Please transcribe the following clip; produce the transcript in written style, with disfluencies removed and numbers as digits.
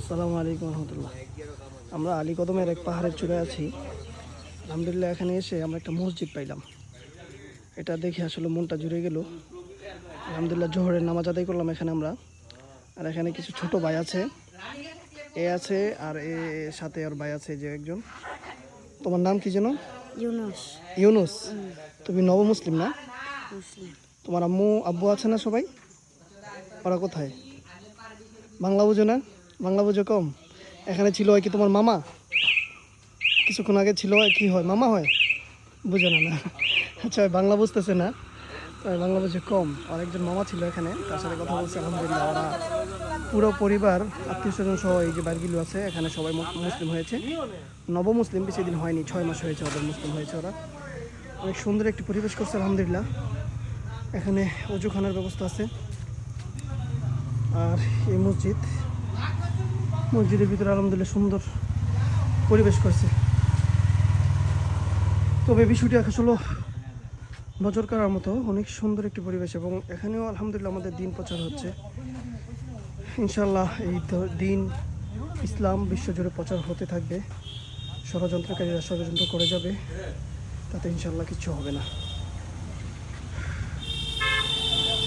আসসালামু আলাইকুম রহমতুল্লাহ। আমরা আলীকদমের এক পাহাড়ের চূড়ায় আছি। আলহামদুলিল্লাহ, এখানে এসে আমরা একটা মসজিদ পাইলাম। এটা দেখে আসলে মনটা জুড়ে গেল। আলহামদুলিল্লাহ, জোহরের নামাজ আদায় করলাম এখানে আমরা। আর এখানে কিছু ছোট ভাই আছে, এ আছে আর এ সাথে আর ভাই আছে যে একজন। তোমার নাম কি যেন? ইউনুস। ইউনুস। তুমি নব মুসলিম না? মুসলিম। তোমার আম্মু আব্বু আছে না সবাই? ওরা কোথায়? বাংলা বুঝো না? বাংলা বুঝো কম। এখানে ছিল হয় কি তোমার মামা? কিছুক্ষণ আগে ছিল কি হয়, মামা হয়? বুঝে না না? আচ্ছা, বাংলা বুঝতেছে না, বাংলা বুঝে কম। আর একজন মামা ছিল এখানে, তার সাথে কথা বলছে। আলহামদুলিল্লাহ, ওরা পুরো পরিবার আত্মীয় স্বজন সহ এই যে বাড়িগুলো আছে এখানে সবাই মুসলিম হয়েছে। নব মুসলিম, বেশি দিন হয়নি, 6 মাস হয়েছে ওদের মুসলিম হয়েছে। ওরা অনেক সুন্দর একটি পরিবেশ করছে আলহামদুলিল্লাহ। এখানে অজুখানার ব্যবস্থা আছে। আর এই মসজিদের ভিতরে আলহামদুলিল্লাহ সুন্দর পরিবেশ করছে। তবে বিষয়টি আসলে নজর করার মতো, অনেক সুন্দর একটি পরিবেশ। এবং এখানেও আলহামদুলিল্লাহ আমাদের দিন প্রচার হচ্ছে। ইনশাল্লাহ এই দিন ইসলাম বিশ্বজুড়ে প্রচার হতে থাকবে। ষড়যন্ত্রকারীরা ষড়যন্ত্র করে যাবে, তাতে ইনশাল্লাহ কিছু হবে না।